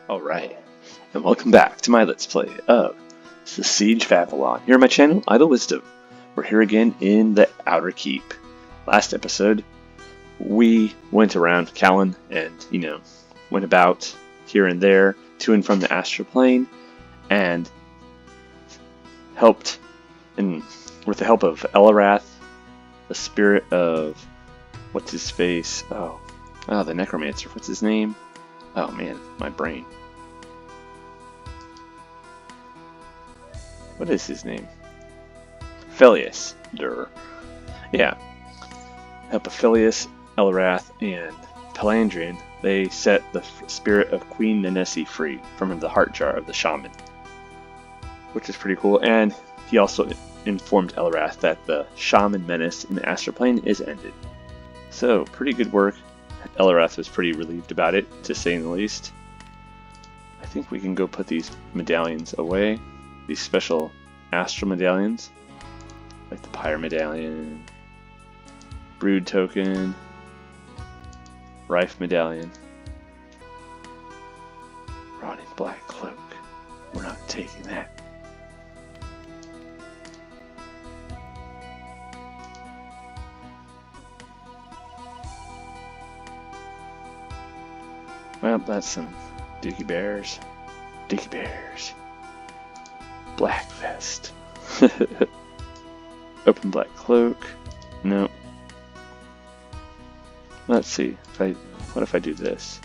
Alright, and welcome back to my Let's Play of The Siege of Avalon. Here on my channel, Idle Wisdom. We're here again in the Outer Keep. Last episode, we went around Callan and, went about here and there, to and from the astral plane, and helped, with the help of Elazar, the spirit of, what's-his-face, the necromancer, what's his name? Oh man, my brain. What is his name? Philius. Yeah. Help of Philius, Elazar, and Pelandrian, they set the spirit of Queen Nanesi free from the heart jar of the shaman. Which is pretty cool, and he also informed Elazar that the shaman menace in the astral plane is ended. So, pretty good work. Elazar was pretty relieved about it, to say the least. I think we can go put these medallions away. These special astral medallions. Like the Pyre medallion, Brood token, Rife medallion, Rotting Black Cloak. We're not taking that. Well, that's some Dicky Bears. Dicky Bears. Black Vest. Open Black Cloak. No. Let's see. What if I do this?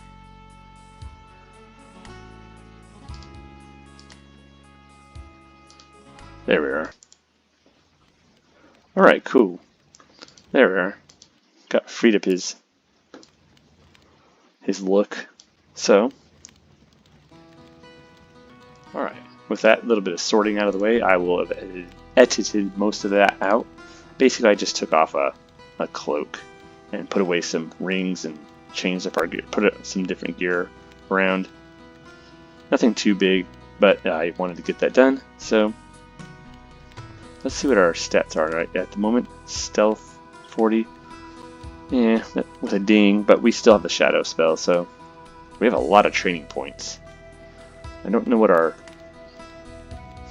There we are. Alright, cool. There we are. Got freed up his look. So, alright, with that little bit of sorting out of the way, I will have edited most of that out. Basically, I just took off a cloak and put away some rings and changed up our gear, put some different gear around. Nothing too big, but I wanted to get that done. So, let's see what our stats are right at the moment. Stealth 40. Yeah, with a ding, but we still have the shadow spell, so we have a lot of training points. I don't know what our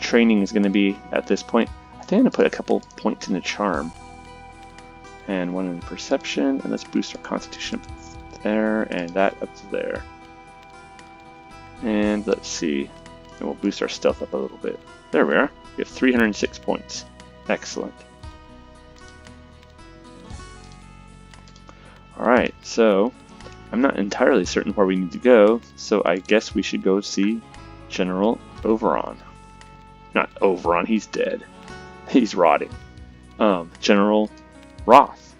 training is going to be at this point. I think I'm going to put a couple points in the charm. And one in perception, and let's boost our constitution up there, and that up to there. And let's see, and we'll boost our stealth up a little bit. There we are. We have 306 points. Excellent. Alright, so I'm not entirely certain where we need to go, so I guess we should go see General Overon. Not Overon, he's dead. He's rotting. General Roth.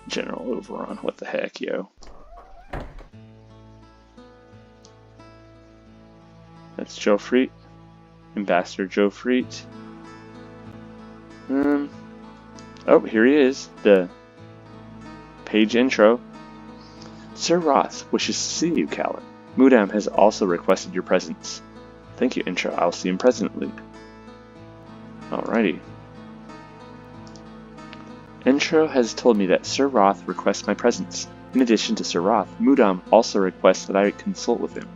General Overon, what the heck, yo. That's Joffrey. Ambassador Joffrey. Oh, here he is. The page intro. Sir Roth wishes to see you, Callan. Mudam has also requested your presence. Thank you, intro. I'll see him presently. Alrighty. Intro has told me that Sir Roth requests my presence. In addition to Sir Roth, Mudam also requests that I consult with him.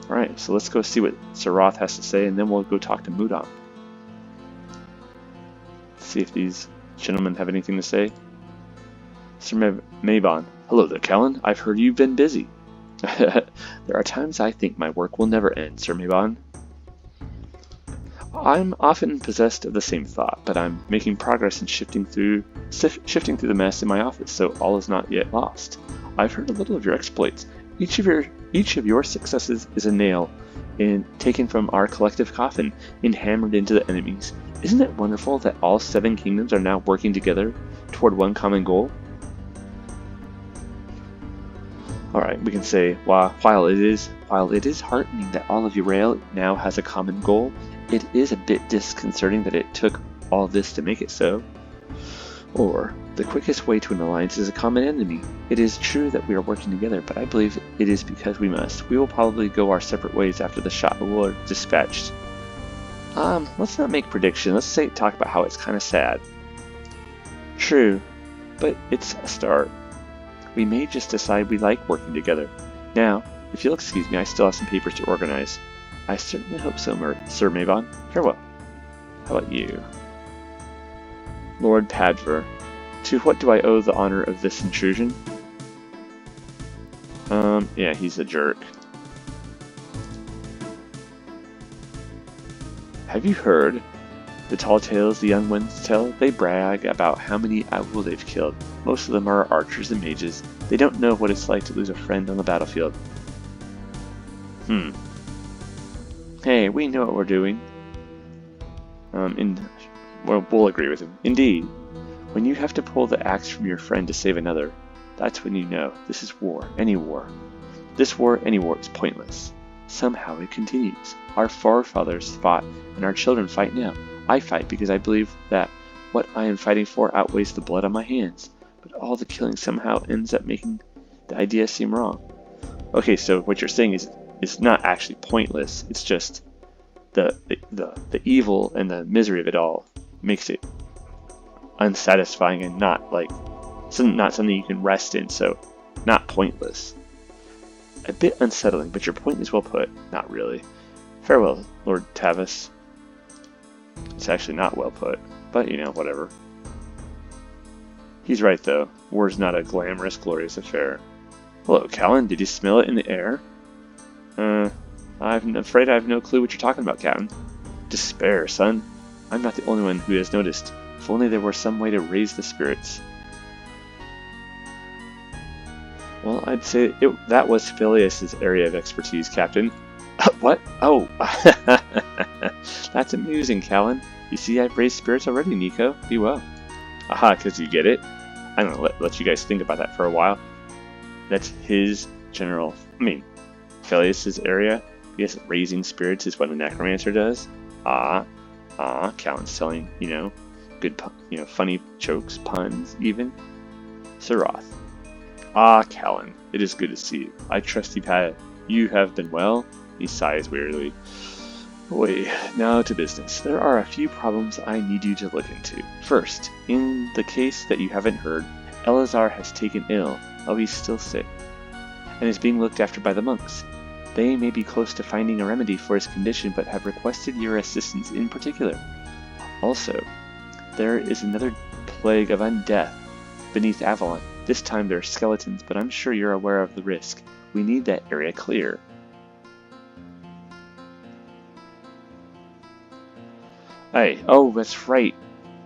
Alright, so let's go see what Sir Roth has to say, and then we'll go talk to Mudam. See if these gentlemen have anything to say. Sir Mabon. Hello there, Callan. I've heard you've been busy. There are times I think my work will never end, Sir Mabon. I'm often possessed of the same thought, but I'm making progress in shifting through the mess in my office, so all is not yet lost. I've heard a little of your exploits. Each of your successes is a nail taken from our collective coffin and hammered into the enemies. Isn't it wonderful that all 7 kingdoms are now working together toward one common goal? Alright, we can say, while it is heartening that all of Urael now has a common goal, it is a bit disconcerting that it took all this to make it so. Or, the quickest way to an alliance is a common enemy. It is true that we are working together, but I believe it is because we must. We will probably go our separate ways after the Ahoul are dispatched. Let's not make predictions. Let's talk about how it's kind of sad. True, but it's a start. We may just decide we like working together. Now, If you'll excuse me, I still have some papers to organize. I certainly hope so, Sir Mabon. Farewell. How about you? Lord Padver. To what do I owe the honor of this intrusion? Yeah, he's a jerk. Have you heard the tall tales the young ones tell? They brag about how many Ahoul they've killed. Most of them are archers and mages. They don't know what it's like to lose a friend on the battlefield. Hey, we know what we're doing. We'll agree with him. Indeed. When you have to pull the axe from your friend to save another, that's when you know this is war, any war. This war, any war, is pointless. Somehow it continues. Our forefathers fought, and our children fight now. I fight because I believe that what I am fighting for outweighs the blood on my hands. But all the killing somehow ends up making the idea seem wrong. Okay, so what you're saying is it's not actually pointless. It's just the evil and the misery of it all makes it unsatisfying and not something you can rest in. So not pointless. A bit unsettling, but your point is well put. Not really. Farewell, Lord Tavis. It's actually not well put, but you know, whatever. He's right though. War's not a glamorous, glorious affair. Hello, Callan. Did you smell it in the air? I'm afraid I have no clue what you're talking about, Captain. Despair, son. I'm not the only one who has noticed. If only there were some way to raise the spirits. Well, I'd say that was Phileas's area of expertise, Captain. What? Oh! That's amusing, Callan. You see, I've raised spirits already, Nico. Be well. Aha, because you get it? I'm going to let you guys think about that for a while. That's his Phileas's area. Yes, raising spirits is what a necromancer does. Callan's telling, good, funny jokes, puns, even. Sir Roth. Callan, it is good to see you. I trust you have been well. He sighs wearily. Boy, now to business. There are a few problems I need you to look into. First, in the case that you haven't heard, Elazar has taken ill. He's still sick, and is being looked after by the monks. They may be close to finding a remedy for his condition, but have requested your assistance in particular. Also, there is another plague of undeath beneath Avalon. This time they're skeletons, but I'm sure you're aware of the risk. We need that area clear. Hey, oh, that's right.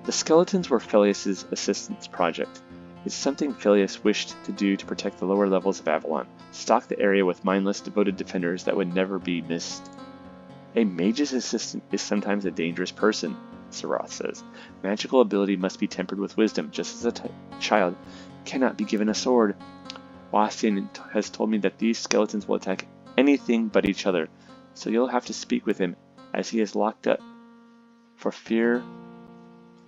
The skeletons were Phileas's assistance project. It's something Phileas wished to do to protect the lower levels of Avalon. Stock the area with mindless, devoted defenders that would never be missed. A mage's assistant is sometimes a dangerous person, Sir Roth says. Magical ability must be tempered with wisdom, just as a child cannot be given a sword. Wastian has told me that these skeletons will attack anything but each other, so you'll have to speak with him, as he is locked up, for fear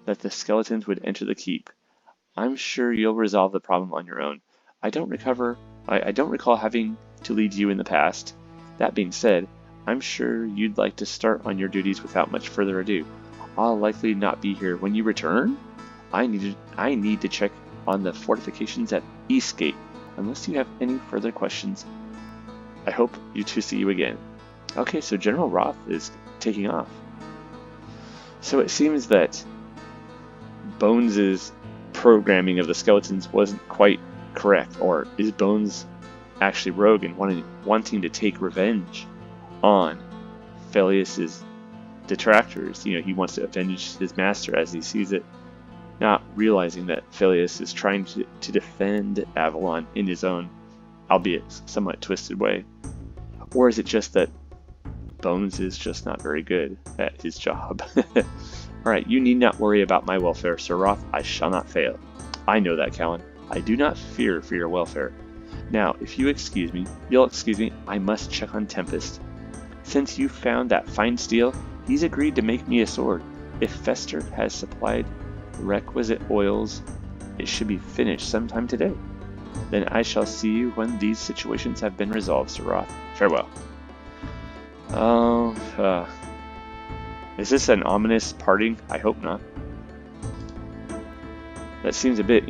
that the skeletons would enter the keep. I'm sure you'll resolve the problem on your own. I don't recall having to lead you in the past. That being said, I'm sure you'd like to start on your duties without much further ado. I'll likely not be here when you return. I need to check on the fortifications at Eastgate. Unless you have any further questions, I hope to see you again. Okay, so General Roth is taking off. So it seems that Bones's programming of the skeletons wasn't quite correct, or is Bones actually rogue and wanting to take revenge on Phileas's detractors? He wants to avenge his master as he sees it, not realizing that Phileas is trying to defend Avalon in his own, albeit somewhat twisted way. Or is it just that Bones is just not very good at his job? Alright, you need not worry about my welfare, Sir Roth. I shall not fail. I know that, Callan. I do not fear for your welfare. Now, if you'll excuse me, I must check on Tempest. Since you found that fine steel, he's agreed to make me a sword. If Fester has supplied the requisite oils, it should be finished sometime today. Then I shall see you when these situations have been resolved, Sir Roth. Farewell. Is this an ominous parting? I hope not. That seems a bit,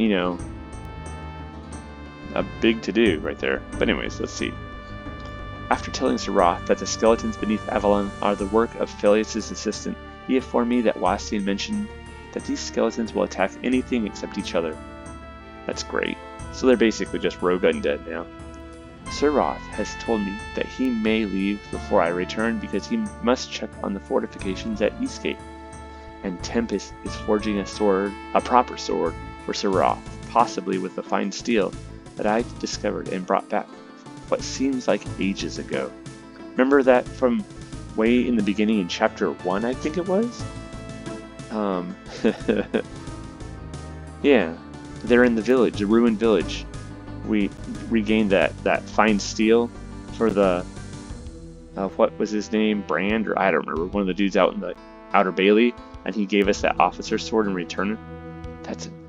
a big to-do right there. But anyways, let's see. After telling Sir Roth that the skeletons beneath Avalon are the work of Peleus' assistant, he informed me that Wastian mentioned that these skeletons will attack anything except each other. That's great. So they're basically just rogue undead now. Sir Roth has told me that he may leave before I return because he must check on the fortifications at Eastgate. And Tempest is forging a proper sword for Sir Roth, possibly with the fine steel that I discovered and brought back what seems like ages ago. Remember that from way in the beginning in chapter 1, I think it was? Yeah, they're in the village, the ruined village. We regained that fine steel for the, what was his name, Brand, or I don't remember, one of the dudes out in the Outer Bailey, and he gave us that officer sword in return.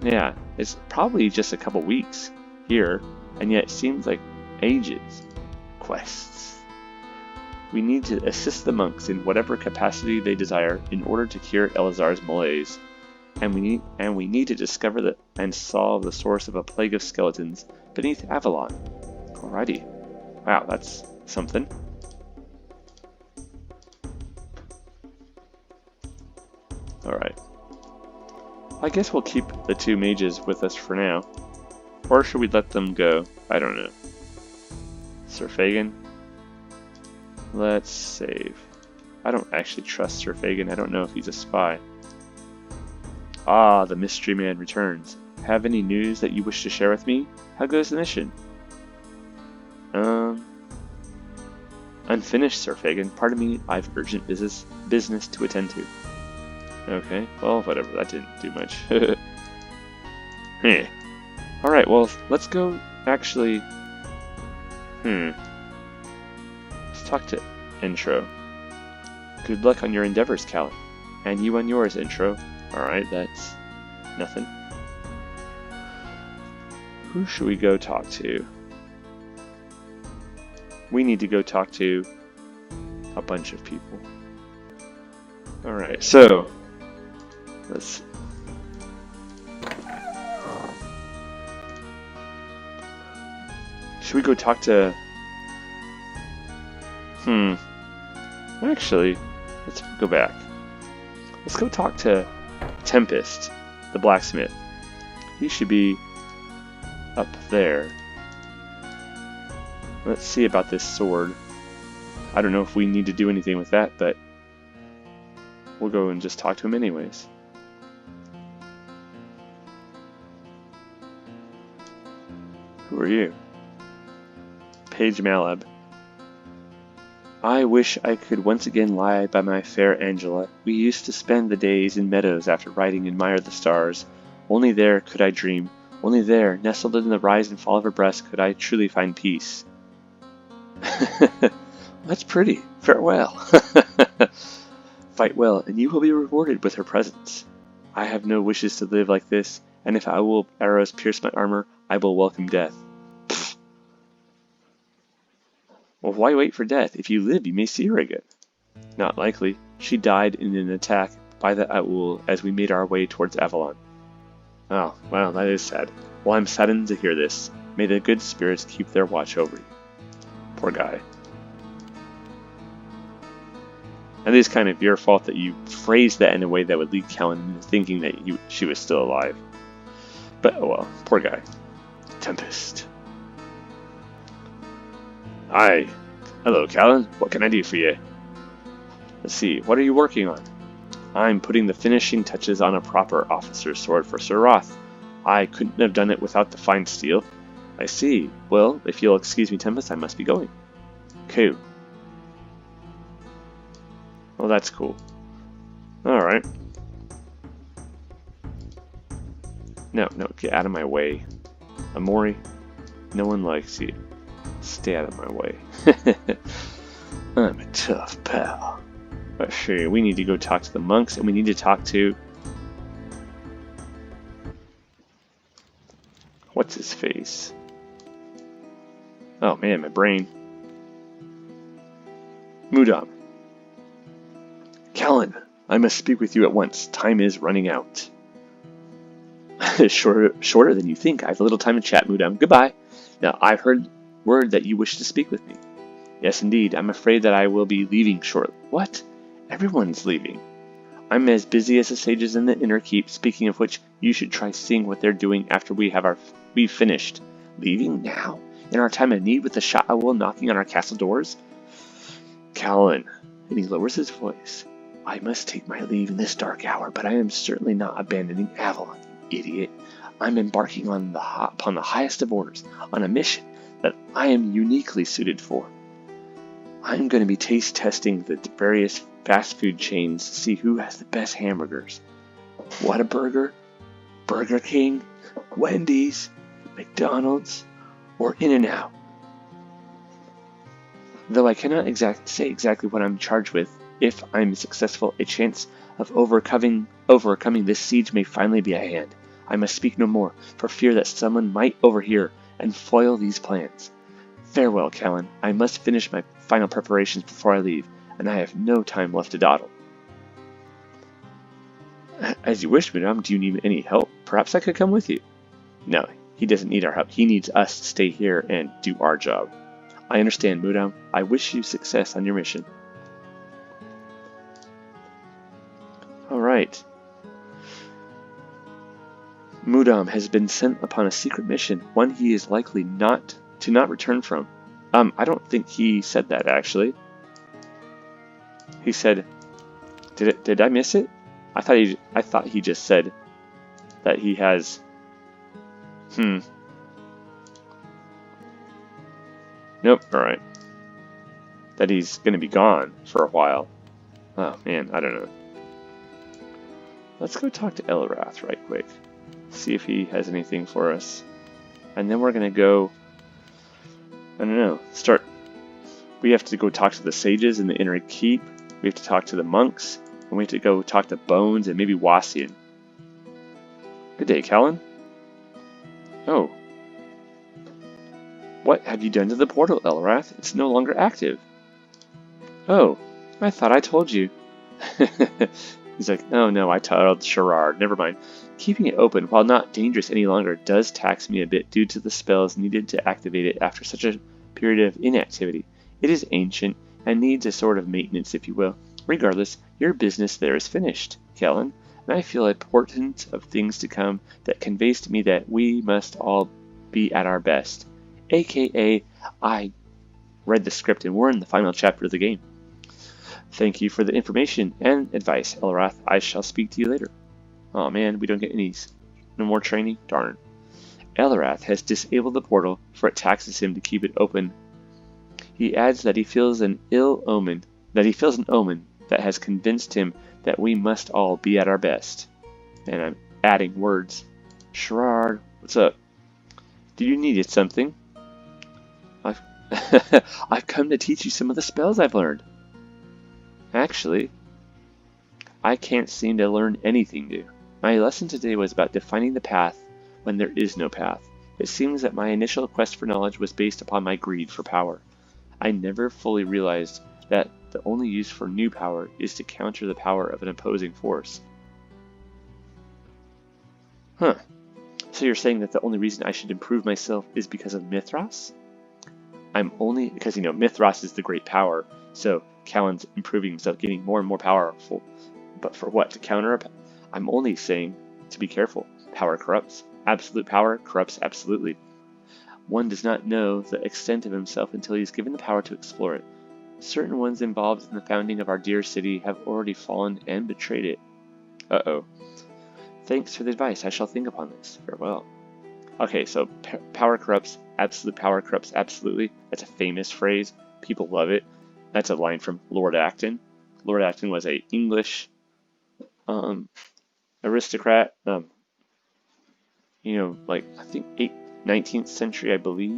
Yeah, it's probably just a couple weeks here, and yet it seems like ages. Quests. We need to assist the monks in whatever capacity they desire in order to cure Elazar's malaise, and we need to discover and solve the source of a plague of skeletons beneath Avalon. Alrighty. Wow, that's something. Alright. I guess we'll keep the two mages with us for now. Or should we let them go? I don't know. Sir Fagin? Let's save. I don't actually trust Sir Fagin. I don't know if he's a spy. Ah, the mystery man returns. Have any news that you wish to share with me? How goes the mission? Unfinished, Sir Fagin. Pardon me, I've urgent business to attend to. Okay, well, whatever. That didn't do much. Heh. Alright, well, let's go actually... Let's talk to Intro. Good luck on your endeavors, Callan. And you on yours, Intro. Alright, that's nothing. Who should we go talk to? We need to go talk to a bunch of people. Alright, so let's... Should we go talk to... Actually, let's go back. Let's go talk to Tempest, the blacksmith. He should be up there. Let's see about this sword. I don't know if we need to do anything with that, but we'll go and just talk to him anyways. Who are you? Page Malab. I wish I could once again lie by my fair Angela. We used to spend the days in meadows after riding and admire the stars. Only there could I dream. Only there, nestled in the rise and fall of her breast, could I truly find peace. That's pretty. Farewell. Fight well, and you will be rewarded with her presence. I have no wishes to live like this, and if Ahoul arrows pierce my armor, I will welcome death. Well, why wait for death? If you live, you may see her again. Not likely. She died in an attack by the Ahoul as we made our way towards Avalon. Oh, well, that is sad. Well, I'm saddened to hear this. May the good spirits keep their watch over you. Poor guy. And it is kind of your fault that you phrased that in a way that would lead Callan into thinking that she was still alive. But, oh well, poor guy. Tempest. Hi. Hello, Callan. What can I do for you? Let's see, what are you working on? I'm putting the finishing touches on a proper officer's sword for Sir Roth. I couldn't have done it without the fine steel. I see. Well, if you'll excuse me, Tempest, I must be going. Cool. Well, that's cool. Alright. No, get out of my way. Amori, no one likes you. Stay out of my way. I'm a tough pal. But sure, we need to go talk to the monks, and we need to talk to... What's his face? Oh man, my brain. Mudam. Callan, I must speak with you at once. Time is running out. Shorter than you think. I have a little time to chat, Mudam. Goodbye. Now, I've heard word that you wish to speak with me. Yes, indeed. I'm afraid that I will be leaving shortly. What? Everyone's leaving. I'm as busy as the sages in the inner keep. Speaking of which, you should try seeing what they're doing after we've finished. Leaving now? In our time of need with the shot Ahoul knocking on our castle doors? Callan, and he lowers his voice. I must take my leave in this dark hour, but I am certainly not abandoning Avalon, you idiot. I'm embarking upon the highest of orders, on a mission that I am uniquely suited for. I'm going to be taste testing the various fast food chains to see who has the best hamburgers. Whataburger, Burger King, Wendy's, McDonald's, or In-N-Out. Though I cannot say exactly what I'm charged with, if I'm successful, a chance of overcoming this siege may finally be at hand. I must speak no more, for fear that someone might overhear and foil these plans. Farewell, Callan. I must finish my final preparations before I leave, and I have no time left to dawdle. As you wish, Mudam. Do you need any help? Perhaps I could come with you. No, he doesn't need our help. He needs us to stay here and do our job. I understand, Mudam. I wish you success on your mission. Alright. Mudam has been sent upon a secret mission, one he is likely not return from. I don't think he said that, actually. He said, did I miss it? I thought he just said that he has Nope, alright. That he's gonna be gone for a while. Oh man, I don't know. Let's go talk to Elazar right quick. See if he has anything for us. And then we're gonna go, I don't know, we have to go talk to the sages in the inner keep. We have to talk to the monks. And we have to go talk to Bones and maybe Wassian. Good day, Callan. Oh. What have you done to the portal, Elazar? It's no longer active. Oh, I thought I told you. He's like, oh no, I told Sherard. Never mind. Keeping it open, while not dangerous any longer, does tax me a bit due to the spells needed to activate it after such a period of inactivity. It is ancient and needs a sort of maintenance, if you will. Regardless, your business there is finished, Callan, and I feel a portent of things to come that conveys to me that we must all be at our best. AKA, I read the script and we're in the final chapter of the game. Thank you for the information and advice, Elazar. I shall speak to you later. Oh man, we don't get no more training? Darn. Elazar has disabled the portal, for it taxes him to keep it open. He adds that he feels an omen that has convinced him that we must all be at our best. And I'm adding words. Sherard, what's up? Do you need something? I've come to teach you some of the spells I've learned. Actually, I can't seem to learn anything new. My lesson today was about defining the path when there is no path. It seems that my initial quest for knowledge was based upon my greed for power. I never fully realized that the only use for new power is to counter the power of an opposing force. Huh. So you're saying that the only reason I should improve myself is because of Mithras? Because, Mithras is the great power, so Callan's improving himself, getting more and more powerful. But for what? To counter it? I'm only saying to be careful. Power corrupts. Absolute power corrupts absolutely. One does not know the extent of himself until he is given the power to explore it. Certain ones involved in the founding of our dear city have already fallen and betrayed it. Uh-oh. Thanks for the advice. I shall think upon this. Farewell. Okay, so power corrupts. Absolute power corrupts absolutely. That's a famous phrase. People love it. That's a line from Lord Acton. Lord Acton was a English aristocrat. I think 19th century, I believe.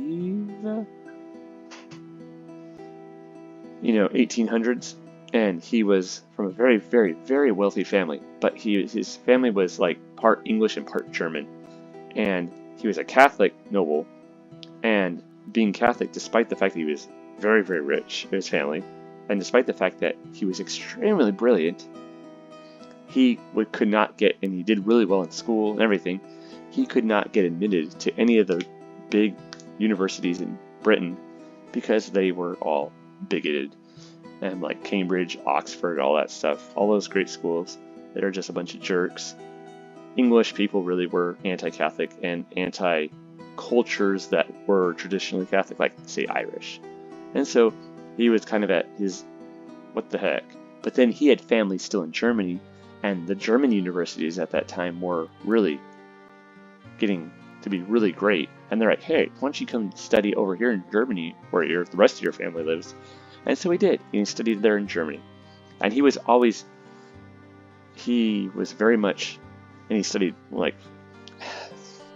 1800s. And he was from a very, very, very wealthy family. But his family was like part English and part German. And he was a Catholic noble. And being Catholic, despite the fact that he was very, very rich, his family, and despite the fact that he was extremely brilliant, he could not get, and he did really well in school and everything, he could not get admitted to any of the big universities in Britain because they were all bigoted. And like Cambridge, Oxford, all that stuff, all those great schools that are just a bunch of jerks. English people really were anti-Catholic and anti-cultures that were traditionally Catholic, like, say, Irish. And so he was kind of at his, what the heck? But then he had family still in Germany, and the German universities at that time were really getting to be really great. And they're like, hey, why don't you come study over here in Germany where the rest of your family lives? And so he did. He studied there in Germany. And he was very much, and he studied like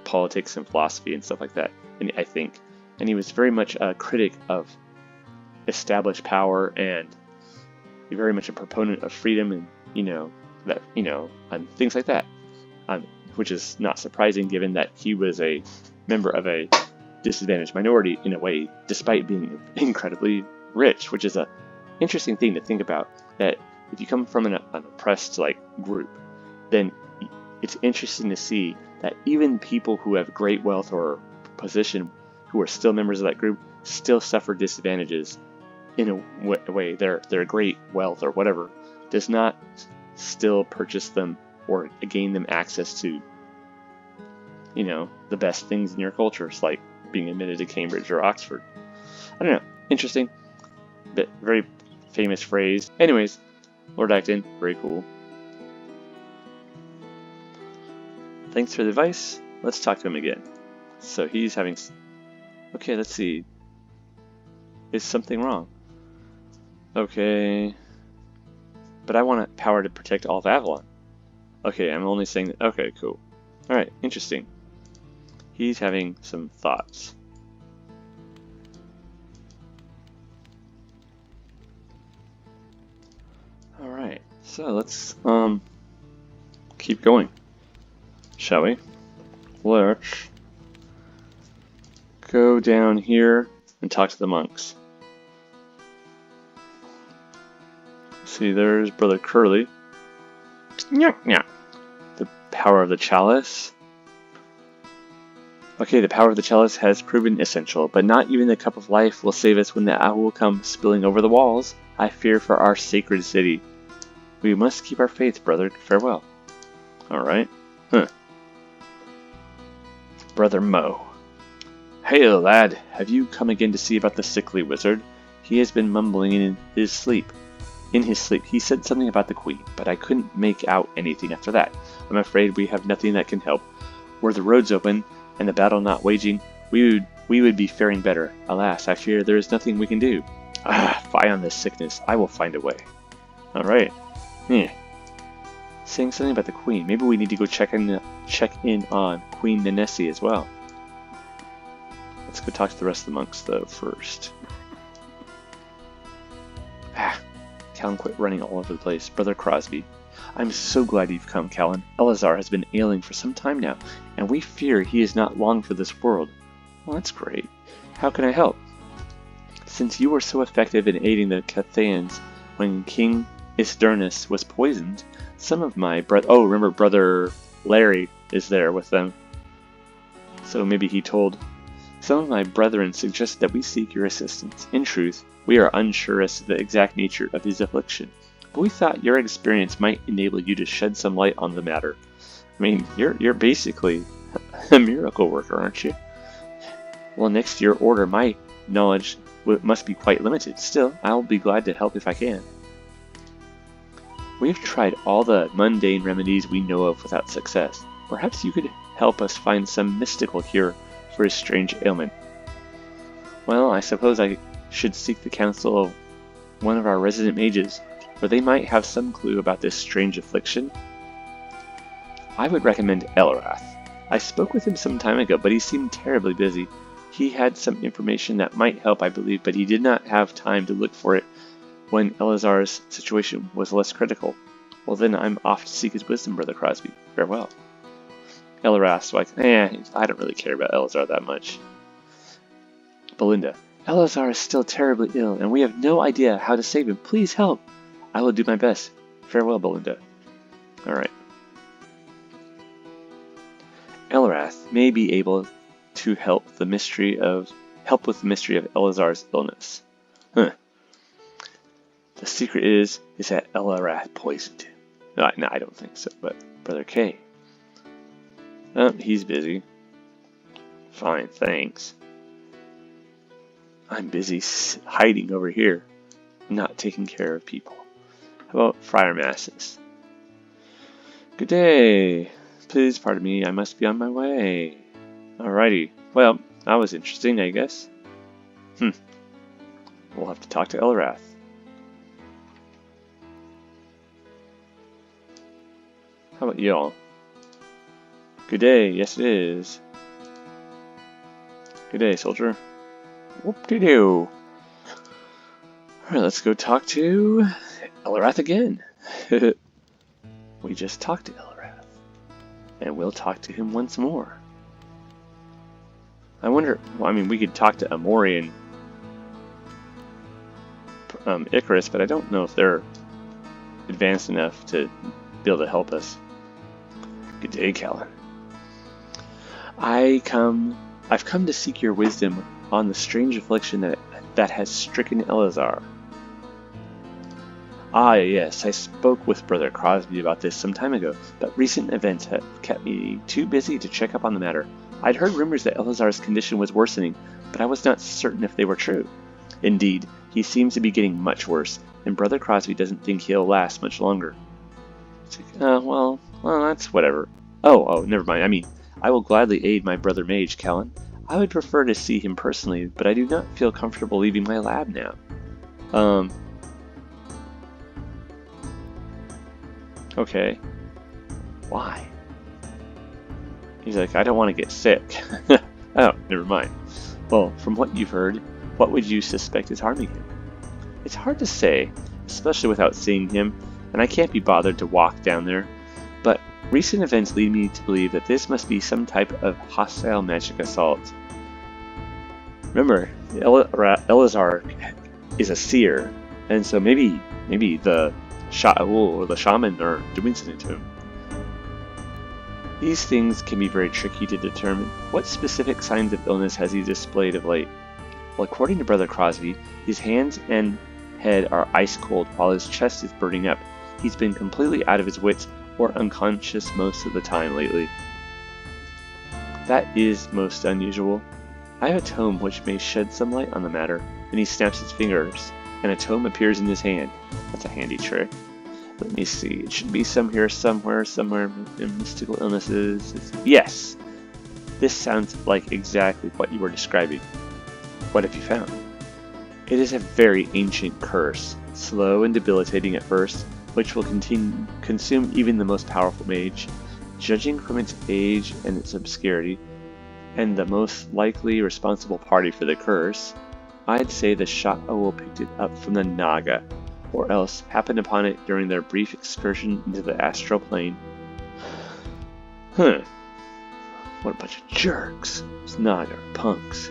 politics and philosophy and stuff like that, and I think. And he was very much a critic of established power and very much a proponent of freedom and, and things like that. Which is not surprising given that he was a member of a disadvantaged minority in a way, despite being incredibly rich, which is a interesting thing to think about, that if you come from an oppressed group, then it's interesting to see that even people who have great wealth or position, who are still members of that group, still suffer disadvantages in a way. Their great wealth or whatever does not still purchase them or gain them access to, the best things in your cultures, like being admitted to Cambridge or Oxford. I don't know. Interesting. But very famous phrase. Anyways, Lord Acton, very cool. Thanks for the advice. Let's talk to him again. So he's having... Okay, let's see. Is something wrong? Okay. But I want power to protect all of Avalon. Okay, I'm only saying that... Okay, cool. Alright, interesting. He's having some thoughts. Alright, so let's keep going. Shall we? Let's go down here and talk to the monks. See, there's Brother Curly. The power of the chalice. Okay, the power of the chalice has proven essential, but not even the cup of life will save us when the Ahoul come spilling over the walls. I fear for our sacred city. We must keep our faith, brother. Farewell. Alright. Brother Mo. Hail, lad. Have you come again to see about the sickly wizard? He has been mumbling in his sleep. In his sleep, he said something about the queen, but I couldn't make out anything after that. I'm afraid we have nothing that can help. Were the roads open and the battle not waging, we would be faring better. Alas, I fear there is nothing we can do. Fie on this sickness. I will find a way. Alright. Saying something about the queen. Maybe we need to go check in on Queen Nanesi as well. Let's go talk to the rest of the monks, though, first. Callan, quit running all over the place. Brother Crosby. I'm so glad you've come, Callan. Elazar has been ailing for some time now, and we fear he is not long for this world. Well, that's great. How can I help? Since you were so effective in aiding the Cathayans when King Isdurnus was poisoned, some of my remember Brother Larry is there with them. So maybe he told... Some of my brethren suggested that we seek your assistance. In truth, we are unsure as to the exact nature of his affliction, but we thought your experience might enable you to shed some light on the matter. I mean, you're basically a miracle worker, aren't you? Well, next to your order, my knowledge must be quite limited. Still, I'll be glad to help if I can. We have tried all the mundane remedies we know of without success. Perhaps you could help us find some mystical cure for his strange ailment. Well, I suppose I should seek the counsel of one of our resident mages, for they might have some clue about this strange affliction. I would recommend Elrath. I spoke with him some time ago, but he seemed terribly busy. He had some information that might help, I believe, but he did not have time to look for it when Elazar's situation was less critical. Well, then I'm off to seek his wisdom, Brother Crosby. Farewell. Elrath's like, I don't really care about Elazar that much. Belinda. Elazar is still terribly ill, and we have no idea how to save him. Please help. I will do my best. Farewell, Belinda. Alright. Elrath may be able to help with the mystery of Elazar's illness. secret is that Elazar poisoned him. No, I don't think so, but Brother K. Oh, he's busy. Fine, thanks. I'm busy hiding over here, not taking care of people. How about Friar Masses? Good day. Please pardon me, I must be on my way. Alrighty. Well, that was interesting, I guess. We'll have to talk to Elazar. How about y'all? Good day, yes it is. Good day, soldier. Whoop-de-doo. Alright, let's go talk to Elazar again. We just talked to Elazar. And we'll talk to him once more. I wonder, well, I mean, we could talk to Amori and Icarus, but I don't know if they're advanced enough to be able to help us. Good day, Callan. I've come to seek your wisdom on the strange affliction that has stricken Elazar. Ah, yes, I spoke with Brother Crosby about this some time ago, but recent events have kept me too busy to check up on the matter. I'd heard rumors that Elazar's condition was worsening, but I was not certain if they were true. Indeed, he seems to be getting much worse, and Brother Crosby doesn't think he'll last much longer. Well, that's whatever. Oh, never mind. I mean, I will gladly aid my brother mage, Callan. I would prefer to see him personally, but I do not feel comfortable leaving my lab now. Okay. Why? He's like, I don't want to get sick. Oh, never mind. Well, from what you've heard, what would you suspect is harming him? It's hard to say, especially without seeing him, and I can't be bothered to walk down there. But recent events lead me to believe that this must be some type of hostile magic assault. Remember, Elazar is a seer, and so maybe the Ahoul or the shaman are doing something to him. These things can be very tricky to determine. What specific signs of illness has he displayed of late? Well, according to Brother Crosby, his hands and head are ice cold while his chest is burning up. He's been completely out of his wits or unconscious most of the time lately. That is most unusual. I have a tome which may shed some light on the matter. Then he snaps his fingers, and a tome appears in his hand. That's a handy trick. Let me see. It should be somewhere in mystical illnesses. Yes! This sounds like exactly what you were describing. What have you found? It is a very ancient curse, slow and debilitating at first, which will consume even the most powerful mage. Judging from its age and its obscurity, and the most likely responsible party for the curse, I'd say the Ahoul picked it up from the Naga, or else happened upon it during their brief excursion into the astral plane. What a bunch of jerks. Those Naga are punks.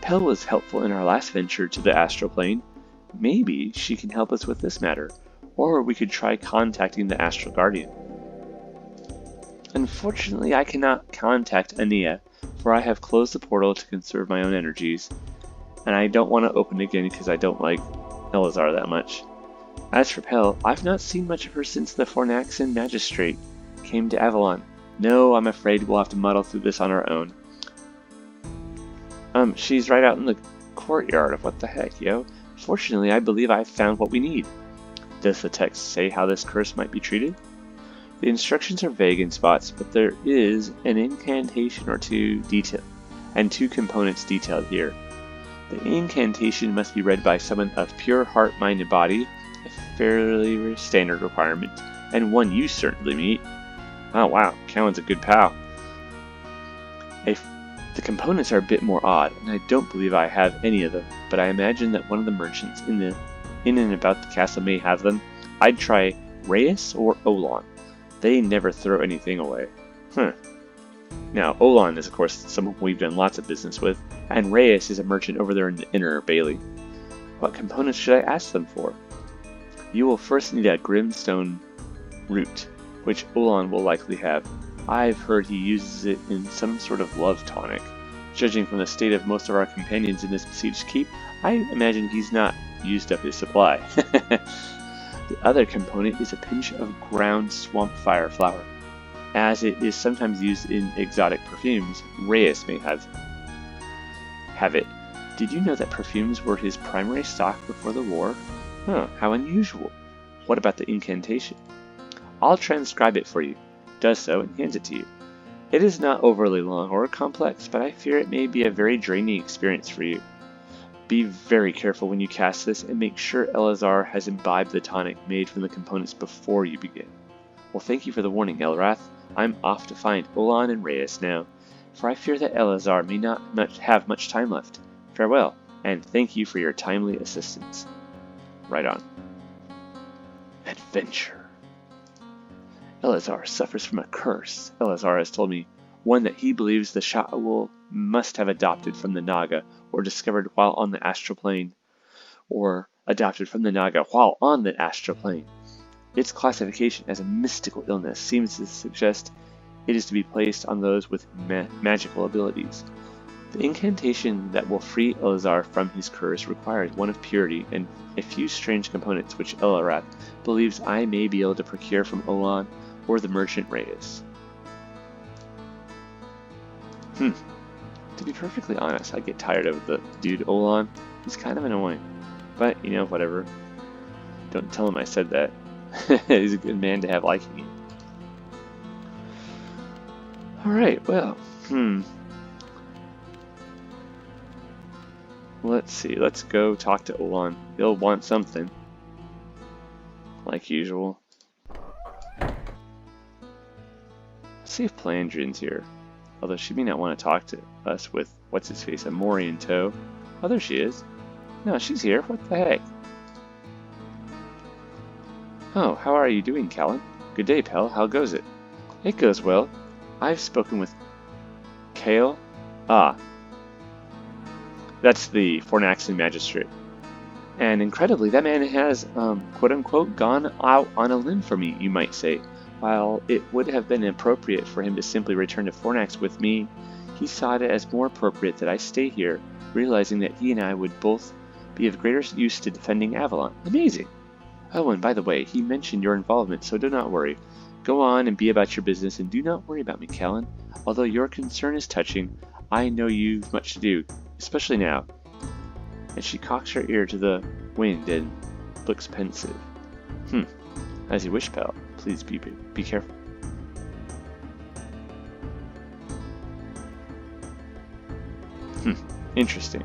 Pell was helpful in our last venture to the astral plane. Maybe she can help us with this matter, or we could try contacting the astral guardian. Unfortunately, I cannot contact Ania, for I have closed the portal to conserve my own energies, and I don't want to open it again because I don't like Elazar that much. As for Pell, I've not seen much of her since the Fornaxan magistrate came to Avalon. No, I'm afraid we'll have to muddle through this on our own. She's right out in the courtyard of what the heck, yo. Fortunately, I believe I've found what we need. Does the text say how this curse might be treated? The instructions are vague in spots, but there is an incantation or two detailed, and two components detailed here. The incantation must be read by someone of pure heart, mind, and body, a fairly standard requirement, and one you certainly meet. Oh wow, Callan's a good pal. The components are a bit more odd, and I don't believe I have any of them, but I imagine that one of the merchants in and about the castle may have them. I'd try Reyes or Avalon. They never throw anything away. Now, Avalon is of course someone we've done lots of business with, and Reyes is a merchant over there in the inner bailey. What components should I ask them for? You will first need a Grimstone root, which Avalon will likely have. I've heard he uses it in some sort of love tonic. Judging from the state of most of our companions in this besieged keep, I imagine he's not used up his supply. The other component is a pinch of ground swamp fire flower. As it is sometimes used in exotic perfumes, Reyes may have it. Did you know that perfumes were his primary stock before the war? Huh, how unusual. What about the incantation? I'll transcribe it for you. Does so and hands it to you. It is not overly long or complex, but I fear it may be a very draining experience for you. Be very careful when you cast this and make sure Elazar has imbibed the tonic made from the components before you begin. Well, thank you for the warning, Elrath. I'm off to find Olan and Reyes now, for I fear that Elazar may not have much time left. Farewell, and thank you for your timely assistance. Right on. Adventure. Elazar suffers from a curse. Elazar has told me one that he believes the Ahoul must have adopted from the Naga, or discovered while on the astral plane, or adopted from the Naga while on the astral plane. Its classification as a mystical illness seems to suggest it is to be placed on those with magical abilities. The incantation that will free Elazar from his curse requires one of purity and a few strange components which Elrath believes I may be able to procure from Olan or the merchant Reyes. To be perfectly honest, I get tired of the dude Olan. He's kind of annoying. But, you know, whatever. Don't tell him I said that. He's a good man to have liking you. Alright, well, let's see, let's go talk to Olan. He'll want something. Like usual. Let's see if Plandrian's here. Although she may not want to talk to us with, what's-his-face, a Mori in tow. Oh, there she is. No, she's here. What the heck? Oh, how are you doing, Callan? Good day, pal. How goes it? It goes well. I've spoken with Kale. Ah. That's the Fornaxan magistrate. And incredibly, that man has, quote-unquote, gone out on a limb for me, you might say. While it would have been appropriate for him to simply return to Fornax with me, he saw it as more appropriate that I stay here, realizing that he and I would both be of greater use to defending Avalon. Amazing! Oh, and by the way, he mentioned your involvement, so do not worry. Go on and be about your business, and do not worry about me, Callan. Although your concern is touching, I know you've much to do, especially now. And she cocks her ear to the wind and looks pensive. As you wish, pal. Please be careful. Interesting.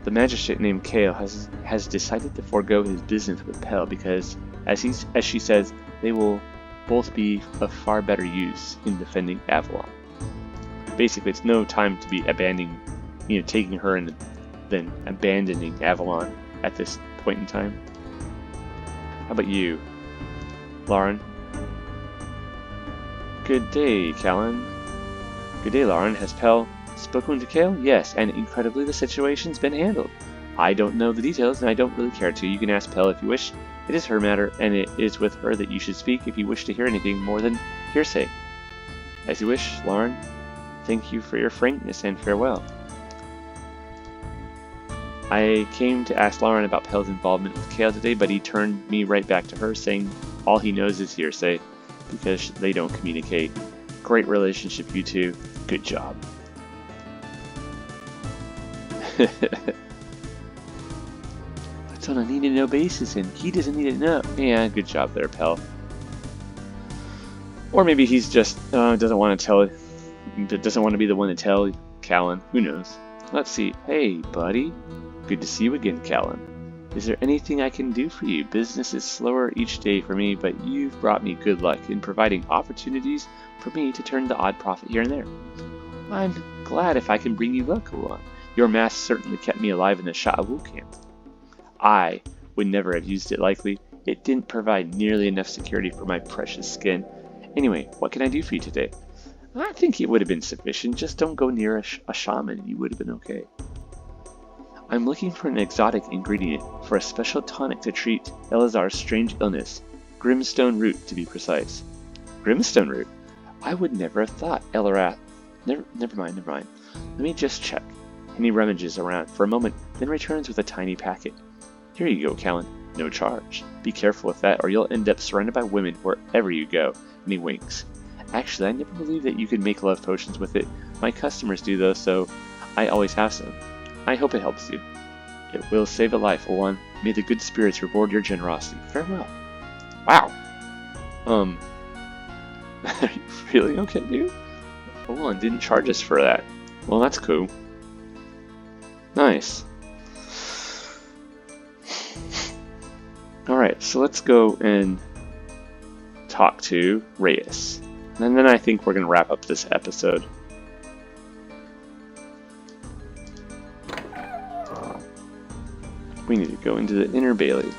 The magistrate named Kale has decided to forego his business with Pell because, as she says, they will both be of far better use in defending Avalon. Basically, it's no time to be taking her and then abandoning Avalon at this point in time. How about you, Lauren? Good day, Callan. Good day, Lauren. Has Pell spoken to Kale? Yes, and incredibly the situation's been handled. I don't know the details, and I don't really care to. You can ask Pell if you wish. It is her matter, and it is with her that you should speak if you wish to hear anything more than hearsay. As you wish, Lauren. Thank you for your frankness, and farewell. I came to ask Lauren about Pell's involvement with Kale today, but he turned me right back to her, saying all he knows is hearsay, because they don't communicate. Great relationship, you two. Good job. It's on a need-to-know basis, and he doesn't need to know. Yeah, good job there, Pell. Or maybe he's just doesn't want to be the one to tell Callan. Who knows? Let's see. Hey, buddy. Good to see you again, Callan. Is there anything I can do for you? Business is slower each day for me, but you've brought me good luck in providing opportunities for me to turn the odd profit here and there. I'm glad if I can bring you luck, Ahoul. Your mask certainly kept me alive in the Ahoul camp. I would never have used it likely. It didn't provide nearly enough security for my precious skin. Anyway, what can I do for you today? I think it would have been sufficient. Just don't go near a shaman. You would have been okay. I'm looking for an exotic ingredient for a special tonic to treat Elazar's strange illness. Grimstone root, to be precise. Grimstone root? I would never have thought Elrath. Never mind. Let me just check. and he rummages around for a moment, then returns with a tiny packet. Here you go, Callan. No charge. Be careful with that, or you'll end up surrounded by women wherever you go. And he winks. Actually, I never believed that you could make love potions with it. My customers do, though, so I always have some. I hope it helps you. It will save a life, one. May the good spirits reward your generosity. Farewell. Wow. Are you feeling okay, dude? Avalon didn't charge us for that. Well, that's cool. Nice. Alright, so let's go and talk to Reyes. And then I think we're going to wrap up this episode. We need to go into the Inner Bailey.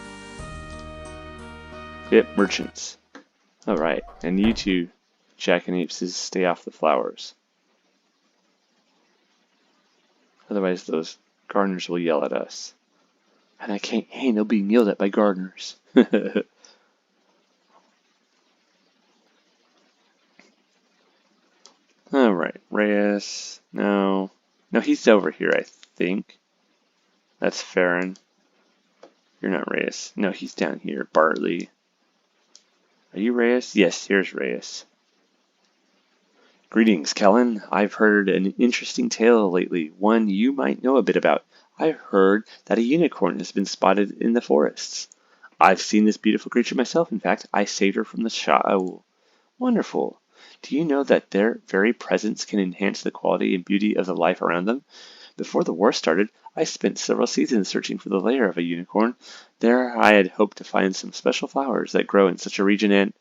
Yep, merchants. Alright, and you two, jackanapeses, stay off the flowers. Otherwise those gardeners will yell at us. And I can't handle being yelled at by gardeners. Alright, Reyes. No. No, he's over here, I think. That's Farron. You're not Reyes. No, he's down here. Bartley. Are you Reyes? Yes, here's Reyes. Greetings, Callan. I've heard an interesting tale lately, one you might know a bit about. I've heard that a unicorn has been spotted in the forests. I've seen this beautiful creature myself. In fact, I saved her from the Ahoul. Wonderful. Do you know that their very presence can enhance the quality and beauty of the life around them? Before the war started, I spent several seasons searching for the lair of a unicorn. There I had hoped to find some special flowers that grow in such a region and,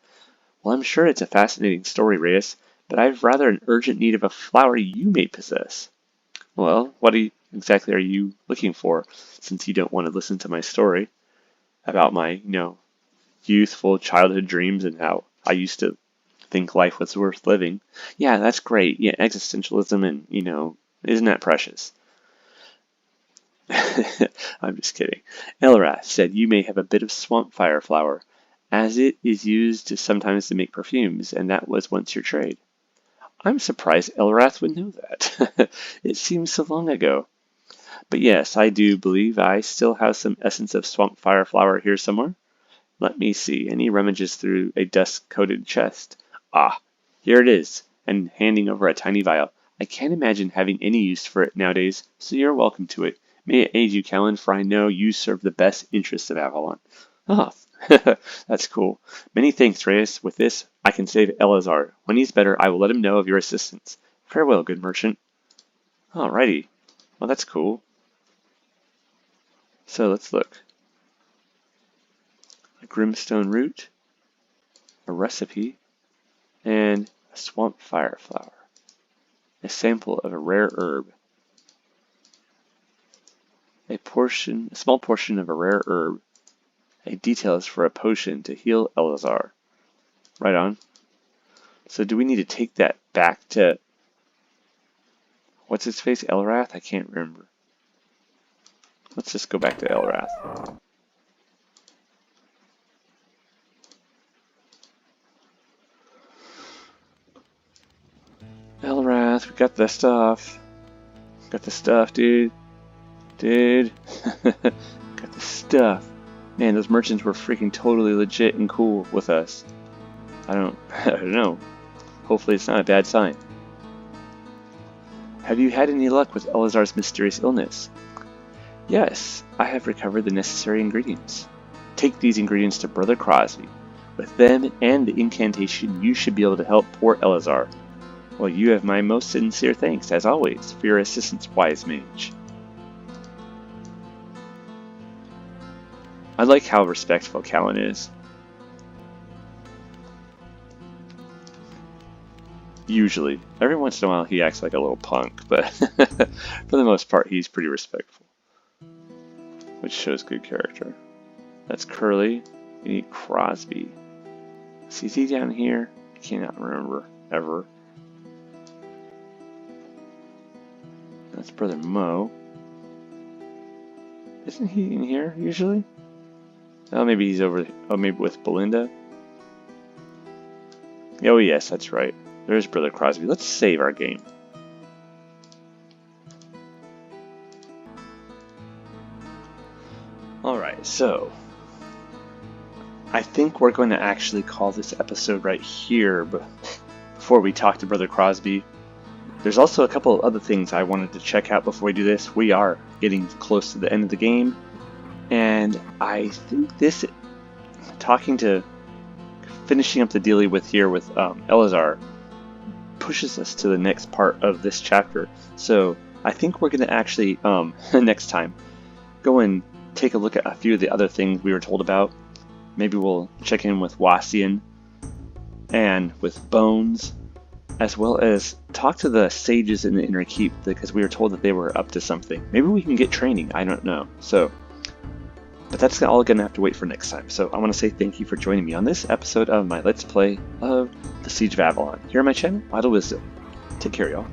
well, I'm sure it's a fascinating story, Reyes, but I've rather an urgent need of a flower you may possess. Well, what exactly are you looking for, since you don't want to listen to my story about my, youthful childhood dreams and how I used to think life was worth living? Yeah, that's great. Yeah, existentialism and, isn't that precious? I'm just kidding. Elrath said you may have a bit of swamp fire flower, as it is used sometimes to make perfumes, and that was once your trade. I'm surprised Elrath would know that. It seems so long ago. But yes, I do believe I still have some essence of swamp fire flower here somewhere. Let me see. And he rummages through a dust-coated chest. Ah, here it is, and handing over a tiny vial. I can't imagine having any use for it nowadays, so you're welcome to it. May it aid you, Callan, for I know you serve the best interests of Avalon. Ah, that's cool. Many thanks, Reyes. With this, I can save Elazar. When he's better, I will let him know of your assistance. Farewell, good merchant. Alrighty. Well, that's cool. So let's look. A grimstone root, a recipe, and a swamp fire flower. A sample of a rare herb. A small portion of a rare herb. A details for a potion to heal Elazar. Right on. So do we need to take that back to... What's his face? Elrath? I can't remember. Let's just go back to Elrath. Elrath, we got the stuff. Got the stuff, dude. Dude. Got the stuff. Man, those merchants were freaking totally legit and cool with us. I don't know. Hopefully it's not a bad sign. Have you had any luck with Elazar's mysterious illness? Yes, I have recovered the necessary ingredients. Take these ingredients to Brother Crosby. With them and the incantation, you should be able to help poor Elazar. Well, you have my most sincere thanks, as always, for your assistance, wise mage. I like how respectful Callan is. Usually. Every once in a while he acts like a little punk, but for the most part he's pretty respectful. Which shows good character. That's Curly. We need Crosby. Is he down here? I cannot remember, ever. That's Brother Mo. Isn't he in here, usually? Oh, maybe he's over... Oh, maybe with Belinda? Oh, yes, that's right. There's Brother Crosby. Let's save our game. Alright, so I think we're going to actually call this episode right here before we talk to Brother Crosby. There's also a couple of other things I wanted to check out before we do this. We are getting close to the end of the game, and I think this, finishing up the dealie with Elazar, pushes us to the next part of this chapter. So I think we're going to actually, next time, go and take a look at a few of the other things we were told about. Maybe we'll check in with Wassian and with Bones, as well as talk to the sages in the Inner Keep, because we were told that they were up to something. Maybe we can get training, I don't know. But that's all going to have to wait for next time. So I want to say thank you for joining me on this episode of my Let's Play of The Siege of Avalon here on my channel, Idle Wisdom. Take care, y'all.